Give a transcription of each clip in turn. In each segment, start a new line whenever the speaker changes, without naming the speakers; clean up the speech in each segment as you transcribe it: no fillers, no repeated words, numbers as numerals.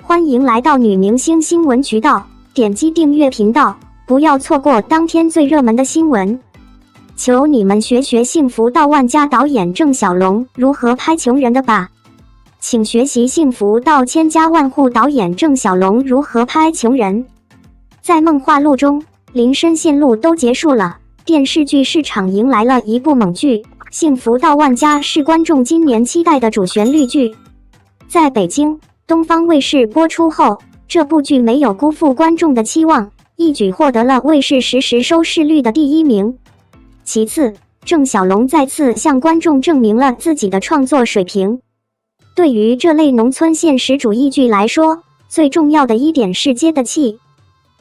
欢迎来到女明星新闻渠道，点击订阅频道，不要错过当天最热门的新闻。求你们学学幸福到万家导演郑晓龙如何拍穷人的吧，请学习幸福到千家万户导演郑晓龙如何拍穷人。在梦话录中，林深线路都结束了，电视剧市场迎来了一部猛剧，幸福到万家是观众今年期待的主旋律剧。在北京东方卫视播出后，这部剧没有辜负观众的期望，一举获得了卫视实时收视率的第1名。其次，郑晓龙再次向观众证明了自己的创作水平。对于这类农村现实主义剧来说，最重要的一点是接地气。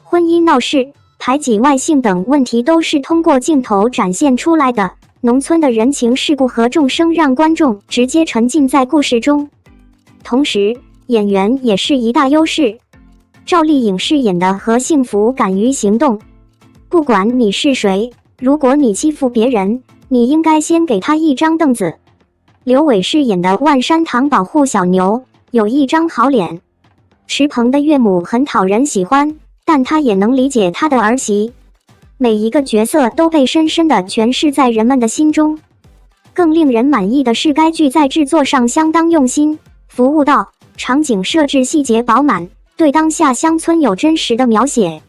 婚姻闹事、排挤外姓等问题都是通过镜头展现出来的，农村的人情世故和众生让观众直接沉浸在故事中。同时，演员也是一大优势。赵丽颖饰演的何幸福敢于行动，不管你是谁，如果你欺负别人，你应该先给他一张凳子。刘伟饰演的万山堂保护小牛，有一张好脸。池鹏的岳母很讨人喜欢，但他也能理解他的儿媳。每一个角色都被深深地诠释在人们的心中。更令人满意的是，该剧在制作上相当用心，服务到场景设置细节饱满，对当下乡村有真实的描写，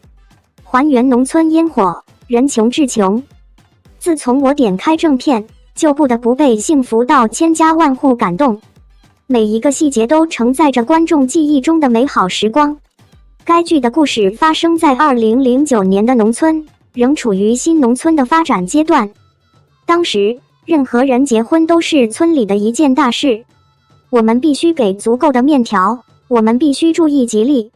还原农村烟火，人穷志穷。自从我点开正片，就不得不被幸福到千家万户感动，每一个细节都承载着观众记忆中的美好时光。该剧的故事发生在2009年的农村，仍处于新农村的发展阶段。当时，任何人结婚都是村里的一件大事。我们必须给足够的面条，我们必须注意吉利。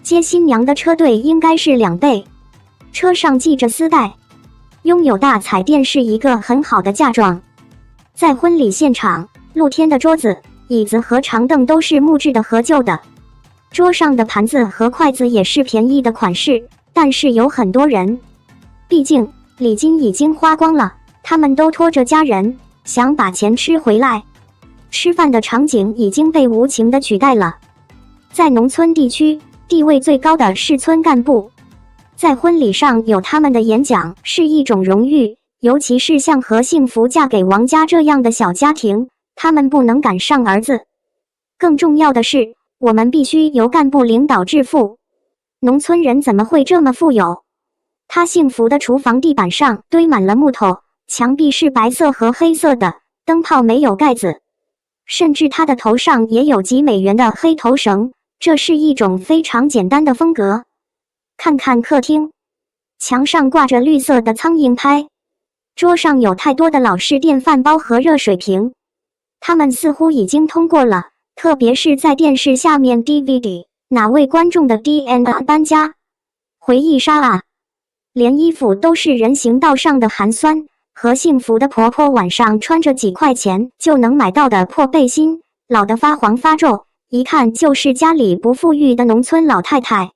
接新娘的车队应该是2倍，车上系着丝带。拥有大彩电是一个很好的嫁妆。在婚礼现场，露天的桌子、椅子和长凳都是木质的和旧的，桌上的盘子和筷子也是便宜的款式，但是有很多人。毕竟礼金已经花光了，他们都拖着家人，想把钱吃回来。吃饭的场景已经被无情地取代了。在农村地区，地位最高的是村干部，在婚礼上有他们的演讲是一种荣誉，尤其是像何幸福嫁给王家这样的小家庭，他们不能赶上儿子。更重要的是，我们必须由干部领导致富。农村人怎么会这么富有？他幸福的厨房地板上堆满了木头，墙壁是白色和黑色的，灯泡没有盖子。甚至他的头上也有几美元的黑头绳，这是一种非常简单的风格。看看客厅，墙上挂着绿色的苍蝇拍，桌上有太多的老式电饭煲和热水瓶，他们似乎已经通过了，特别是在电视下面 DVD， 哪位观众的 DNA 搬家？回忆杀啊！连衣服都是人行道上的寒酸。何幸福的婆婆晚上穿着几块钱就能买到的破背心，老得发黄发皱，一看就是家里不富裕的农村老太太。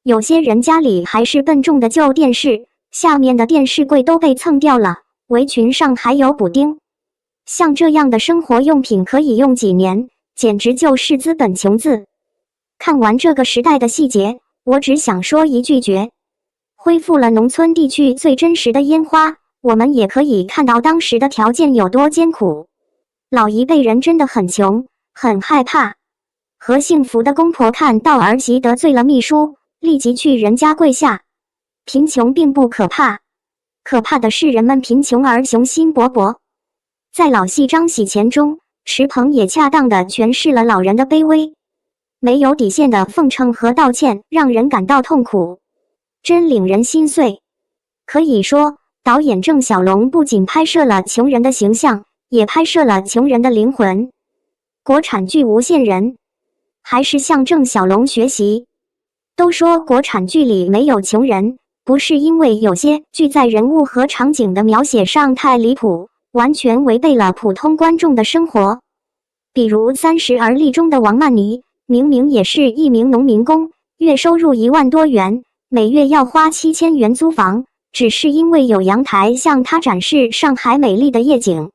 有些人家里还是笨重的旧电视，下面的电视柜都被蹭掉了，围裙上还有补丁。像这样的生活用品可以用几年，简直就是资本穷字。看完这个时代的细节，我只想说一句绝。恢复了农村地区最真实的烟花，我们也可以看到当时的条件有多艰苦。老一辈人真的很穷，很害怕。何幸福的公婆看到儿媳得罪了秘书，立即去人家跪下。贫穷并不可怕，可怕的是人们贫穷而雄心勃勃。在老戏张喜钱中，池鹏也恰当地诠释了老人的卑微。没有底线的奉承和道歉让人感到痛苦，真令人心碎。可以说，导演郑晓龙不仅拍摄了穷人的形象，也拍摄了穷人的灵魂。国产剧无限人，还是向郑晓龙学习。都说国产剧里没有穷人，不是因为有些剧在人物和场景的描写上太离谱，完全违背了普通观众的生活。比如《30而立》中的王曼妮，明明也是一名农民工，月收入1万多元，每月要花7000元租房，只是因为有阳台向他展示上海美丽的夜景。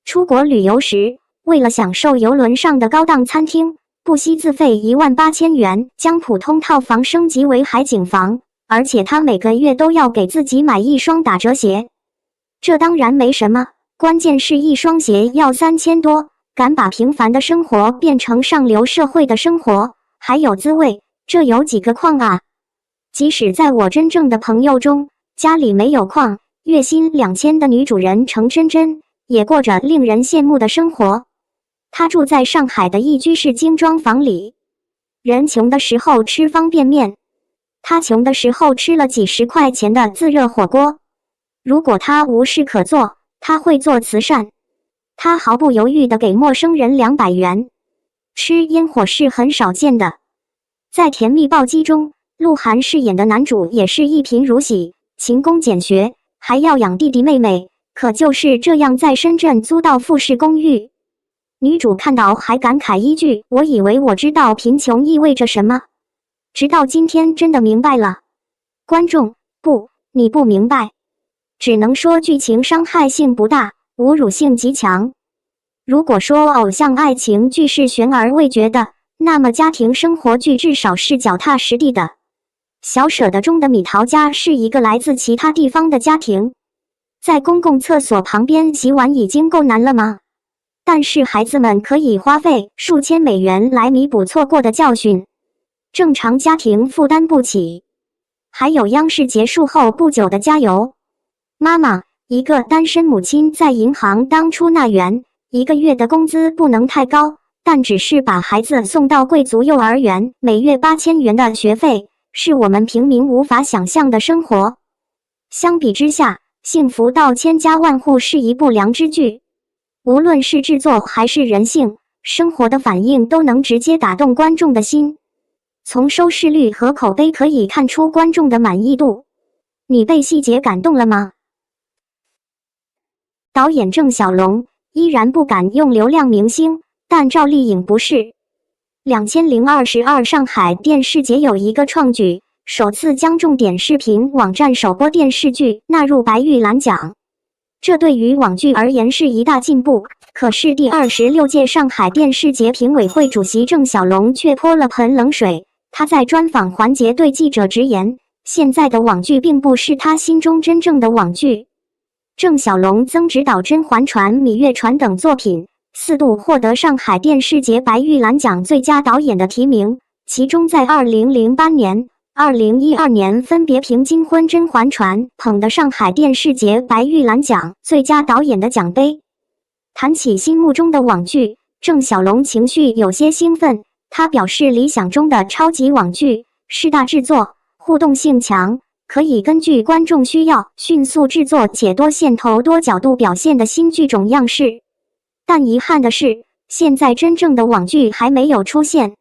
出国旅游时，为了享受邮轮上的高档餐厅，不惜自费18000元将普通套房升级为海景房，而且他每个月都要给自己买一双打折鞋。这当然没什么，关键是一双鞋要3000多，敢把平凡的生活变成上流社会的生活，还有滋味，这有几个矿啊？即使在我真正的朋友中，家里没有矿，月薪2000的女主人程真真也过着令人羡慕的生活。她住在上海的一居室精装房里，人穷的时候吃方便面，她穷的时候吃了几10块钱的自热火锅。如果她无事可做，她会做慈善。她毫不犹豫地给陌生人200元。吃烟火是很少见的。在《甜蜜暴击》中，鹿晗饰演的男主也是一贫如洗，勤工俭学，还要养弟弟妹妹，可就是这样在深圳租到复式公寓。女主看到还感慨一句：“我以为我知道贫穷意味着什么，直到今天真的明白了。”观众，不，你不明白，只能说剧情伤害性不大，侮辱性极强。如果说偶像爱情剧是悬而未决的，那么家庭生活剧至少是脚踏实地的。小舍得中的米桃家是一个来自其他地方的家庭，在公共厕所旁边洗碗已经够难了吗？但是孩子们可以花费数千美元来弥补错过的教训，正常家庭负担不起。还有央视结束后不久的加油妈妈，一个单身母亲在银行当出纳员，一个月的工资不能太高，但只是把孩子送到贵族幼儿园，每月8000元的学费，是我们平民无法想象的生活。相比之下，幸福到千家万户是一部良知剧。无论是制作还是人性，生活的反应都能直接打动观众的心。从收视率和口碑可以看出观众的满意度。你被细节感动了吗？导演郑晓龙依然不敢用流量明星，但赵丽颖不是。2022上海电视节有一个创举，首次将重点视频网站首播电视剧纳入白玉兰奖。这对于网剧而言是一大进步，可是第26届上海电视节评委会主席郑晓龙却泼了盆冷水。他在专访环节对记者直言，现在的网剧并不是他心中真正的网剧。郑晓龙曾执导《甄嬛传》《芈月传》等作品，4度获得上海电视节白玉兰奖最佳导演的提名，其中在2008年、2012年分别凭《金婚》《甄嬛传》捧得上海电视节白玉兰奖最佳导演的奖杯。谈起心目中的网剧，郑晓龙情绪有些兴奋，他表示理想中的超级网剧是大制作，互动性强，可以根据观众需要迅速制作且多线头多角度表现的新剧种样式。但遗憾的是，现在真正的网剧还没有出现。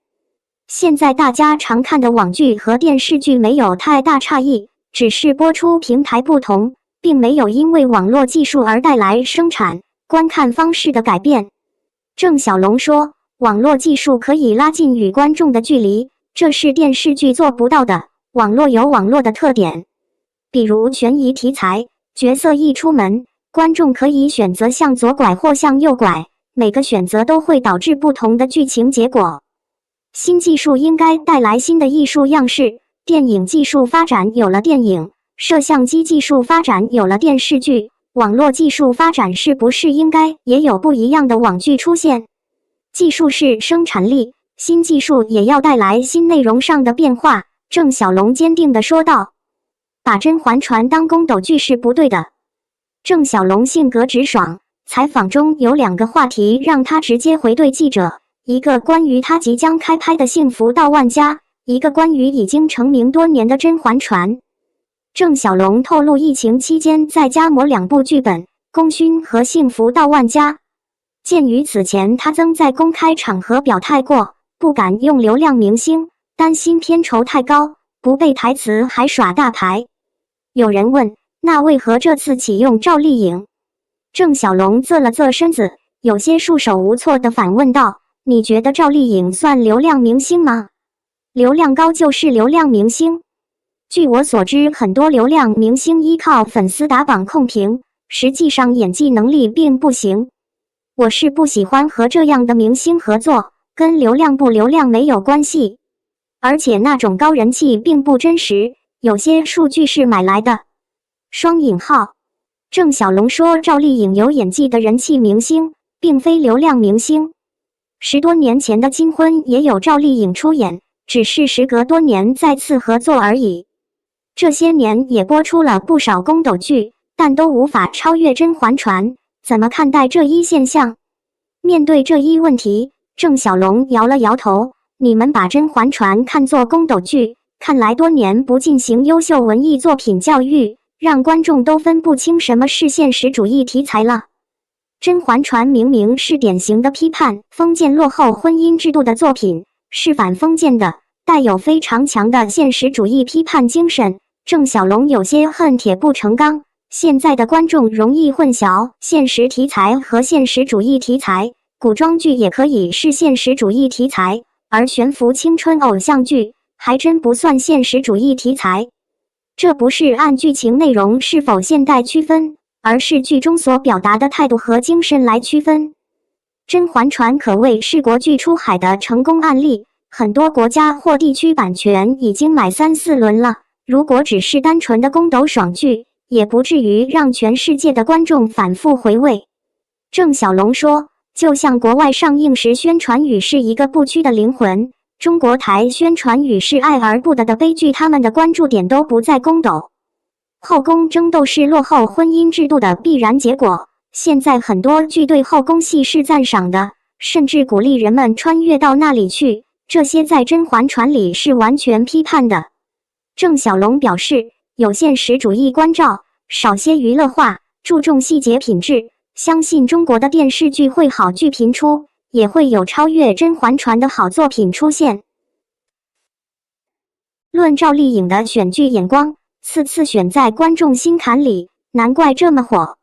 现在大家常看的网剧和电视剧没有太大差异，只是播出平台不同，并没有因为网络技术而带来生产、观看方式的改变。郑晓龙说，网络技术可以拉近与观众的距离，这是电视剧做不到的。网络有网络的特点，比如悬疑题材，角色一出门，观众可以选择向左拐或向右拐，每个选择都会导致不同的剧情结果。新技术应该带来新的艺术样式，电影技术发展有了电影，摄像机技术发展有了电视剧，网络技术发展是不是应该也有不一样的网剧出现？技术是生产力，新技术也要带来新内容上的变化。郑晓龙坚定地说道，把《甄嬛传》当宫斗剧是不对的。郑晓龙性格直爽，采访中有2个话题让他直接回怼记者，一个关于他即将开拍的《幸福到万家》，一个关于已经成名多年的《甄嬛传》。郑晓龙透露，疫情期间在家磨2部剧本，《功勋》和《幸福到万家》。鉴于此前他曾在公开场合表态过，不敢用流量明星，担心片酬太高，不背台词还耍大牌。有人问，那为何这次启用赵丽颖？郑晓龙啧了啧身子，有些束手无措地反问道，你觉得赵丽颖算流量明星吗？流量高就是流量明星。据我所知，很多流量明星依靠粉丝打榜控评，实际上演技能力并不行。我是不喜欢和这样的明星合作，跟流量不流量没有关系。而且那种高人气并不真实，有些数据是买来的。双引号，郑晓龙说赵丽颖有演技的人气明星，并非流量明星。10多年前的金婚也有赵丽颖出演，只是时隔多年再次合作而已。这些年也播出了不少宫斗剧，但都无法超越《甄嬛传》。怎么看待这一现象？面对这一问题，郑晓龙摇了摇头。你们把《甄嬛传》看作宫斗剧，看来多年不进行优秀文艺作品教育，让观众都分不清什么是现实主义题材了。《甄嬛传》明明是典型的批判封建落后婚姻制度的作品，是反封建的，带有非常强的现实主义批判精神。郑晓龙有些恨铁不成钢，现在的观众容易混淆现实题材和现实主义题材，古装剧也可以是现实主义题材。而悬浮青春偶像剧还真不算现实主义题材，这不是按剧情内容是否现代区分，而是剧中所表达的态度和精神来区分。《甄嬛传》可谓是国剧出海的成功案例，很多国家或地区版权已经买3、4轮了。如果只是单纯的宫斗爽剧，也不至于让全世界的观众反复回味。郑晓龙说，就像国外上映时宣传语是一个不屈的灵魂，中国台宣传语是爱而不得的悲剧，他们的关注点都不在宫斗。后宫争斗是落后婚姻制度的必然结果，现在很多剧对后宫戏是赞赏的，甚至鼓励人们穿越到那里去，这些在《甄嬛传》里是完全批判的。郑晓龙表示，有现实主义关照，少些娱乐化，注重细节品质，相信中国的电视剧会好剧频出，也会有超越《甄嬛传》的好作品出现。论赵丽颖的选剧眼光，次次选在观众心坎里，难怪这么火。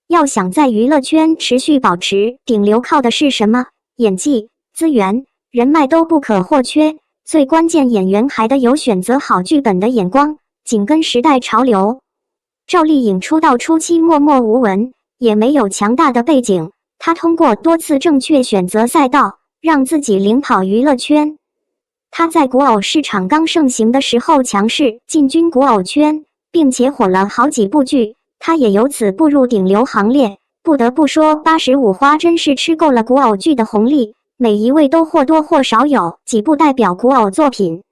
要想在娱乐圈持续保持顶流，靠的是什么？演技、资源、人脉都不可或缺，最关键演员还得有选择好剧本的眼光，紧跟时代潮流。赵丽颖出道初期默默无闻，也没有强大的背景，她通过多次正确选择赛道，让自己领跑娱乐圈。她在古偶市场刚盛行的时候强势进军古偶圈，并且火了好几部剧，她也由此步入顶流行列。不得不说，85花真是吃够了古偶剧的红利，每一位都或多或少有几部代表古偶作品。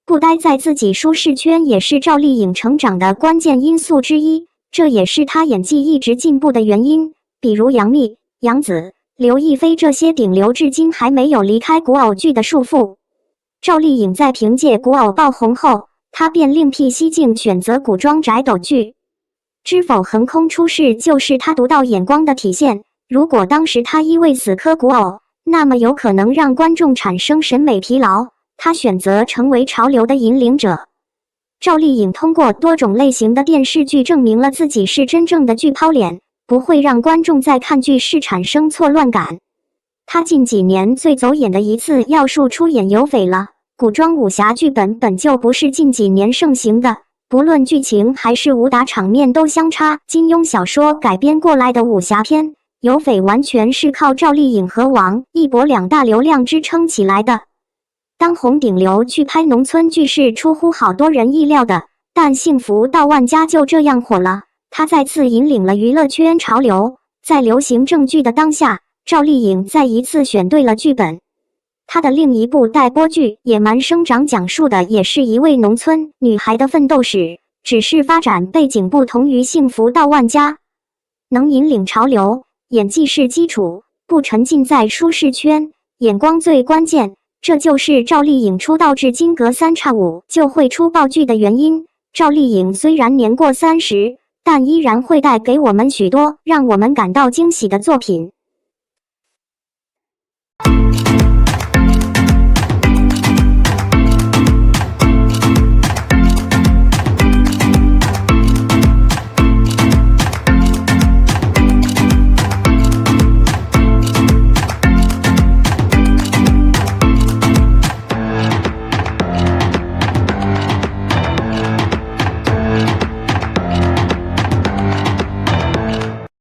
不待在自己舒适圈也是赵丽颖成长的关键因素之一，这也是她演技一直进步的原因。比如杨幂、杨紫、刘亦菲这些顶流至今还没有离开古偶剧的束缚。赵丽颖在凭借古偶爆红后，她便另辟蹊径，选择古装宅斗剧。《知否横空出世》就是她独到眼光的体现。如果当时她一味死磕古偶，那么有可能让观众产生审美疲劳。她选择成为潮流的引领者。赵丽颖通过多种类型的电视剧证明了自己是真正的剧抛脸，不会让观众在看剧时产生错乱感。她近几年最走眼的一次要数出演有匪了。古装武侠剧本就不是近几年盛行的，不论剧情还是武打场面都相差。金庸小说改编过来的武侠片，有匪完全是靠赵丽颖和王一博2大流量支撑起来的。当红顶流去拍农村剧是出乎好多人意料的，但《幸福到万家》就这样火了，他再次引领了娱乐圈潮流。在流行正剧的当下，赵丽颖再一次选对了剧本。她的另一部待播剧《野蛮生长》讲述的也是一位农村女孩的奋斗史，只是发展背景不同于《幸福到万家》。能引领潮流，演技是基础，不沉浸在舒适圈，眼光最关键。这就是赵丽颖出道至今隔3差5就会出爆剧的原因。赵丽颖虽然年过30，但依然会带给我们许多让我们感到惊喜的作品。